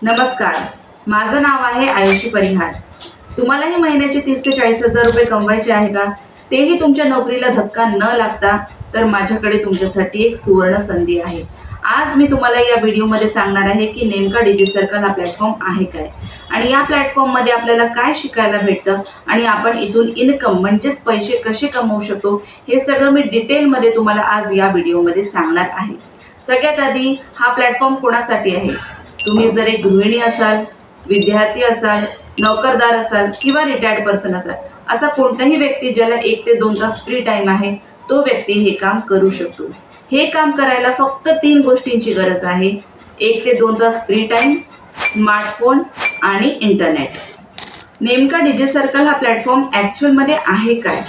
नमस्कार, माझं नाव आहे आयुषी परिहार. तुम्हालाही महिन्याचे 30 ते 40 हजार रुपये कमवायचे आहे का? तेही तुमच्या नोकरीला धक्का न लागता. तर माझ्याकडे तुमच्यासाठी एक सुवर्ण संधी आहे. आज मी तुम्हाला या व्हिडिओमध्ये सांगणार आहे की नेमका डिजिसर्कल हा प्लॅटफॉर्म आहे काय, आणि या प्लॅटफॉर्ममध्ये आपल्याला काय शिकायला भेटतं, आणि आपण इथून इन्कम म्हणजेच पैसे कसे कमवू शकतो, हे सगळं मी डिटेलमध्ये तुम्हाला आज या व्हिडिओमध्ये सांगणार आहे. सगळ्यात आधी, हा प्लॅटफॉर्म कोणासाठी आहे? तुम्ही जर एक गृहिणी असाल, विद्यार्थी असाल, नोकरदार असाल किंवा रिटायर्ड पर्सन असाल, असा कोणताही व्यक्ती ज्याला 1 ते 2 तास फ्री टाइम आहे, तो व्यक्ती हे काम करू शकतो. हे काम करायला फक्त 3 गोष्टींची गरज आहे: 1 ते 2 तास फ्री टाइम, स्मार्टफोन आणि इंटरनेट. नेमका डिजिसर्कल हा प्लॅटफॉर्म ॲक्च्युअलमध्ये आहे काय?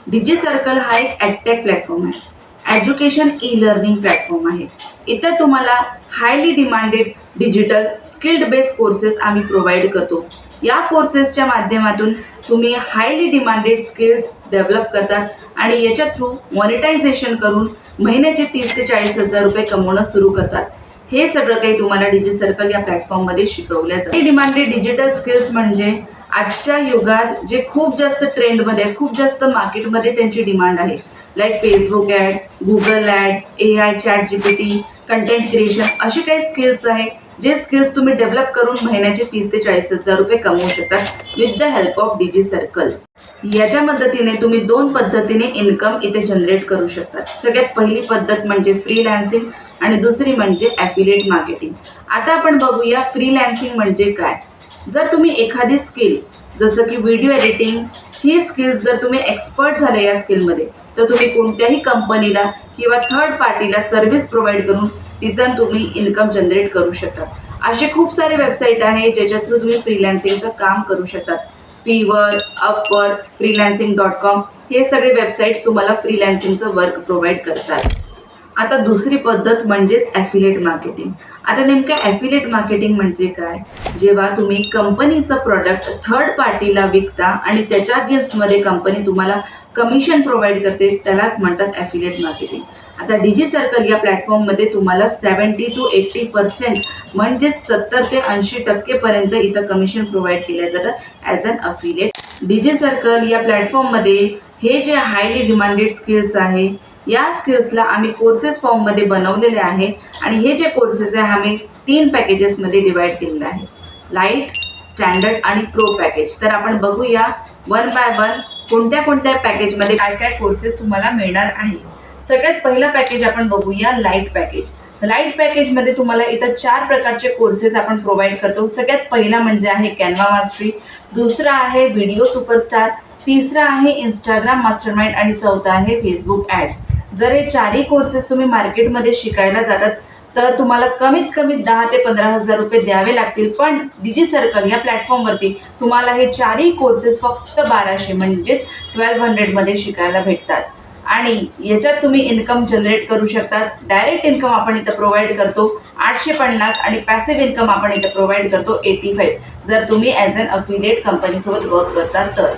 डिजिसर्कल हा एक ॲडटेक प्लॅटफॉर्म आहे. एज्युकेशन ई लर्निंग प्लॅटफॉर्म आहे. इथं तुम्हाला highly demanded digital skilled based courses आम्ही प्रोव्हाइड करतो. या कोर्सेसच्या माध्यमातून तुम्ही हायली डिमांडेड स्किल्स डेव्हलप करतात आणि याच्या थ्रू मॉनिटायझेशन करून महिन्याचे 30 ते 40 हजार रुपये कमवणं सुरू करतात. हे सगळं काही तुम्हाला डिजिसर्कल या प्लॅटफॉर्ममध्ये शिकवल्या जातं. डिमांडेड डिजिटल स्किल्स म्हणजे आजच्या युगात जे खूप जास्त ट्रेंडमध्ये, खूप जास्त मार्केटमध्ये त्यांची डिमांड आहे. Like Facebook ad, Google ad, AI, ChatGPT, content creation, असे काही स्किल्स आहे जे स्किल्स तुम्ही डेव्हलप करून महिन्याचे 30 ते 40 हजार रुपये कमवू शकतात विथ द हेल्प ऑफ डिजिसर्कल. याच्या मदतीने तुम्ही 2 पद्धतीने इन्कम इथे जनरेट करू शकतात. सगळ्यात पहिली पद्धत म्हणजे फ्रीलॅन्सिंग आणि दुसरी म्हणजे ॲफिलिएट मार्केटिंग. आता आपण बघूया फ्रीलॅन्सिंग म्हणजे काय. जर तुम्ही एखादी स्किल जसं की व्हिडिओ एडिटिंग, ही स्किल्स जर तुम्ही एक्सपर्ट झाले या स्किलमध्ये, तर तुम्ही कोणत्याही कंपनीला किंवा थर्ड पार्टीला सर्व्हिस प्रोव्हाइड करून तिथून तुम्ही इन्कम जनरेट करू शकता. असे खूप सारे वेबसाईट आहे ज्याच्या थ्रू तुम्ही फ्रीलॅन्सिंगचं काम करू शकतात. Fiverr, Upwork, freelancing.com, हे सगळे वेबसाईट्स तुम्हाला फ्रीलॅन्सिंगचं वर्क प्रोव्हाइड करतात. आता दुसरी पद्धत म्हणजेच ॲफिलिएट मार्केटिंग. आता नेमकं ॲफिलिएट मार्केटिंग म्हणजे काय? जेव्हा तुम्ही कंपनीचं प्रॉडक्ट थर्ड पार्टीला विकता आणि त्याच्या अगेन्स्टमध्ये कंपनी तुम्हाला कमिशन प्रोव्हाइड करते, त्यालाच म्हणतात ॲफिलिएट मार्केटिंग. आता डिजिसर्कल या प्लॅटफॉर्ममध्ये तुम्हाला 70 to 80% म्हणजे 70 ते 80% पर्यंत इथं कमिशन प्रोव्हाइड केलं जातं ॲज अन अफिलिएट. डिजिसर्कल या प्लॅटफॉर्ममध्ये हे जे हायली डिमांडेड स्किल्स आहे, या स्किल्सला आम्ही कोर्सेस फॉर्ममध्ये बनवलेले आहे, आणि हे जे कोर्सेस आहे आम्ही 3 पॅकेजेसमध्ये डिवाइड केलेले आहे: लाईट, स्टँडर्ड आणि प्रो पॅकेज. तर आपण बघूया वन बाय वन कोणत्या कोणत्या पॅकेजमध्ये काय काय कोर्सेस तुम्हाला मिळणार आहे. सगळ्यात पहिलं पॅकेज आपण बघूया, लाईट पॅकेज. लाईट पॅकेजमध्ये तुम्हाला इथं 4 प्रकारचे कोर्सेस आपण प्रोव्हाइड करतो. सगळ्यात पहिला म्हणजे आहे कॅनवा मास्टरी, दुसरा आहे व्हिडिओ सुपरस्टार, तिसरा आहे इंस्टाग्राम मास्टरमाइंड आणि चौथा आहे फेसबुक ॲड. जर हे 4ही कोर्सेस तुम्ही मार्केटमध्ये शिकायला जातात तर तुम्हाला कमीत कमी 10 ते 15 हजार रुपये द्यावे लागतील. पण डिजिसर्कल या प्लॅटफॉर्मवरती तुम्हाला हे 4ही कोर्सेस फक्त 1200 म्हणजेच 1200 मध्ये शिकायला भेटतात, आणि याच्यात तुम्ही इन्कम जनरेट करू शकतात. डायरेक्ट इन्कम आपण इथं प्रोव्हाइड करतो 850, आणि पॅसिव्ह इन्कम आपण इथं प्रोव्हाइड करतो 85, जर तुम्ही ॲज अन अफिलिएट कंपनीसोबत वर्क करता तर.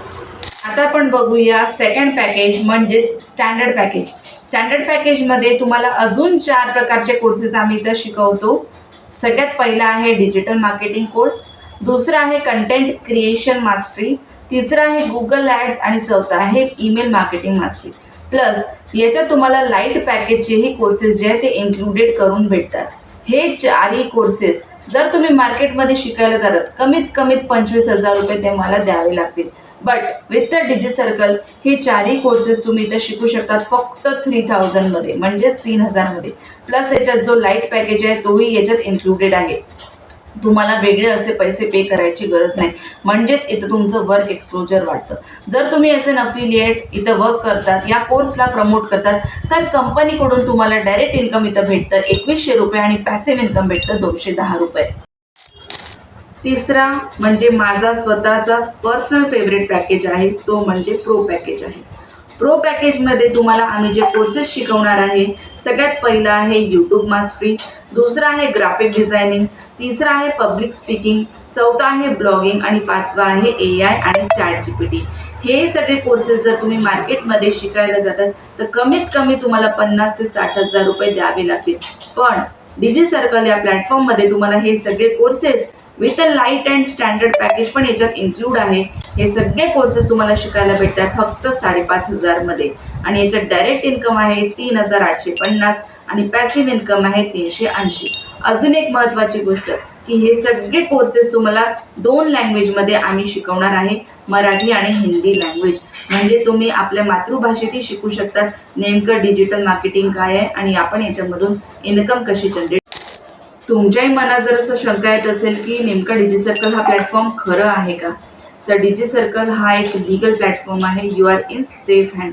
आता आपण बघूया सेकंड पॅकेज म्हणजे स्टँडर्ड पॅकेज. स्टँडर्ड पॅकेजमध्ये तुम्हाला अजून 4 प्रकारचे कोर्सेस आम्ही इथं शिकवतो. सगळ्यात पहिला आहे डिजिटल मार्केटिंग कोर्स, दुसरा आहे कंटेंट क्रिएशन मास्टरी, तिसरा आहे गुगल ॲड्स आणि चौथा आहे ईमेल मार्केटिंग मास्टरी. प्लस याच्यात तुम्हाला लाईट पॅकेजचेही कोर्सेस जे आहेत ते इन्क्लुडेड करून भेटतात. हे 4ही कोर्सेस जर तुम्ही मार्केटमध्ये शिकायला जातात कमीत कमीत 25 हजार रुपये ते मला द्यावे लागतील. बट विथ द डिजिसर्कल हे 4ही कोर्सेस तुम्ही इथं शिकू शकतात फक्त 3000 मध्ये, म्हणजेच 3000 मध्ये. प्लस याच्यात जो लाईट पॅकेज आहे तोही याच्यात इन्क्लुडेड आहे. तुम्हाला वेगळे असे पैसे पे करायची गरज नाही, म्हणजेच इथं तुमचं वर्क एक्सपोजर वाढतं. जर तुम्ही ॲज अन अफिलिएट इथं वर्क करतात, या कोर्सला प्रमोट करतात, तर कंपनीकडून तुम्हाला डायरेक्ट इन्कम इथं भेटतं 2100 रुपये, आणि पॅसिव्ह इन्कम भेटतं 210 रुपये. तिसरा म्हणजे माझा स्वतःचा पर्सनल फेवरेट पॅकेज आहे, तो म्हणजे प्रो पॅकेज आहे. प्रो पॅकेजमध्ये तुम्हाला आम्ही जे कोर्सेस शिकवणार आहे, सगळ्यात पहिला आहे यूट्यूब मास्टरी, दुसरा आहे ग्राफिक डिझायनिंग, तिसरा आहे पब्लिक स्पीकिंग, चौथा आहे ब्लॉगिंग, आणि पाचवा आहे AI आणि ChatGPT. हे सगळे कोर्सेस जर तुम्ही मार्केटमध्ये शिकायला जातात तर कमीत कमी तुम्हाला 50 ते 60 हजार रुपये द्यावे लागतील. पण डिजी सर्कल या प्लॅटफॉर्ममध्ये तुम्हाला हे सगळे courses with a light and standard package पण याच्यात इन्क्लूड आहे. हे सगळे कोर्सेस तुम्हाला शिकायला भेटतात फक्त 5,500 मध्ये. आणि याच्यात डायरेक्ट इन्कम आहे 3,850 आणि पॅसिव्ह इन्कम आहे 380. अजून एक महत्त्वाची गोष्ट की हे सगळे कोर्सेस तुम्हाला 2 लँग्वेजमध्ये आम्ही शिकवणार आहे, मराठी आणि हिंदी लँग्वेज. म्हणजे तुम्ही आपल्या मातृभाषेतही शिकू शकतात नेमकं डिजिटल मार्केटिंग काय आहे आणि आपण याच्यामधून इन्कम कशी जनरेट. तुमच्याही मनात जर असं शंका येत असेल की नेमका डिजी सर्कल हा प्लॅटफॉर्म खरं आहे का, तर डिजी सर्कल हा एक लीगल प्लॅटफॉर्म आहे. You are in safe hand.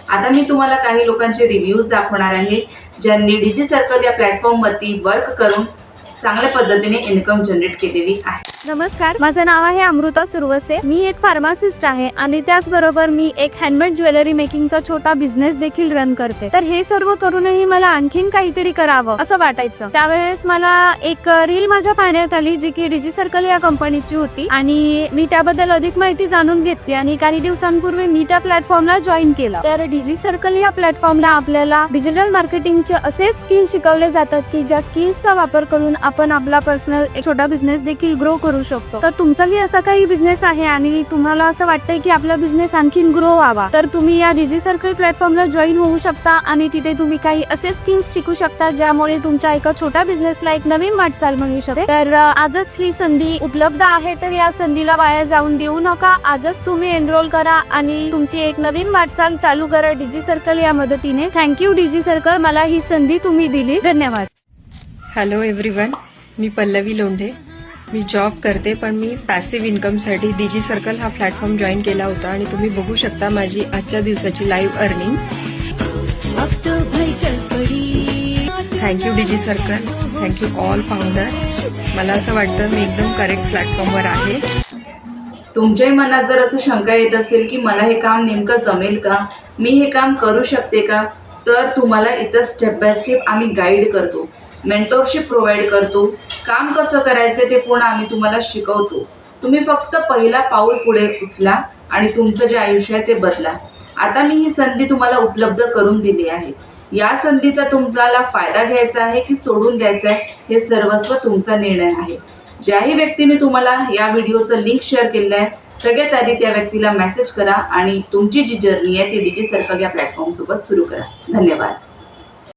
आता मी तुम्हाला काही लोकांचे रिव्ह्यूज दाखवणार आहे ज्यांनी डिजी सर्कल या प्लॅटफॉर्मवरती वर्क करून चांगल्या पद्धतीने इन्कम जनरेट केलेली आहे. नमस्कार, माझं नाव आहे अमृता सुरवसे. मी एक फार्मासिस्ट आहे आणि त्याचबरोबर मी एक हँडमेड ज्वेलरी मेकिंगचा छोटा बिझनेस देखील रन करते. तर हे सर्व करूनही मला आणखीन काहीतरी करावं असं वाटायचं. त्यावेळेस मला एक रील माझ्या पाहण्यात आली जी की डिजी सर्कल या कंपनीची होती आणि मी त्याबद्दल अधिक माहिती जाणून घेतली आणि काही दिवसांपूर्वी मी त्या प्लॅटफॉर्मला जॉईन केलं. तर डिजी सर्कल या प्लॅटफॉर्मला आपल्याला डिजिटल मार्केटिंगचे असे स्किल शिकवले जातात की ज्या स्किल्सचा वापर करून आपण आपला पर्सनल एक छोटा बिझनेस देखील ग्रो करू शकतो. तर तुमचाही असा काही बिझनेस आहे आणि तुम्हाला असं वाटतंय की आपला बिझनेस आणखीन ग्रो व्हावा, तर तुम्ही या डिजी सर्कल प्लॅटफॉर्मला जॉईन होऊ शकता आणि तिथे तुम्ही काही असे स्किल्स शिकू शकता ज्यामुळे तुमच्या एका छोट्या बिझनेसला एक नवीन वाटचाल मिळू शकते. तर आजच ही संधी उपलब्ध आहे, तर या संधीला वाया जाऊन देऊ नका. आजच तुम्ही एनरोल करा आणि तुमची एक नवीन वाटचाल चालू करा डिजी सर्कल या मदतीने. थँक्यू डिजी सर्कल, मला ही संधी तुम्ही दिली. धन्यवाद. हॅलो एव्हरीवन, मी पल्लवी लोंढे. मी जॉब करते पण मी पॅसिव्ह इन्कमसाठी डिजी सर्कल हा प्लॅटफॉर्म जॉईन केला होता आणि तुम्ही बघू शकता माझी आजच्या दिवसाची लाईव्ह अर्निंग. थँक्यू डिजी सर्कल, थँक्यू ऑल फाउंडर्स. मला असं वाटतं मी एकदम करेक्ट प्लॅटफॉर्मवर आहे. तुमच्याही मनात जर असं शंका येत असेल की मला हे काम नेमकं जमेल का, मी हे काम करू शकते का, तर तुम्हाला इथं स्टेप बाय स्टेप आम्ही गाईड करतो, मेंटरशिप प्रोव्हाइड करतो. काम कसं करायचं ते पूर्ण आम्ही तुम्हाला शिकवतो. तुम्ही फक्त पहिला पाऊल पुढे उचला आणि तुमचं जे आयुष्य आहे ते बदला. आता मी ही संधी तुम्हाला उपलब्ध करून दिली आहे. या संधीचा तुम्हाला फायदा घ्यायचा आहे की सोडून द्यायचा आहे हे सर्वस्व तुमचा निर्णय आहे. ज्याही व्यक्तीने तुम्हाला या व्हिडिओचं लिंक शेअर केलेलं आहे सगळ्यात आधी त्या व्यक्तीला मेसेज करा आणि तुमची जी जर्नी आहे ती डिजी सर्कल या प्लॅटफॉर्मसोबत सुरू करा. धन्यवाद.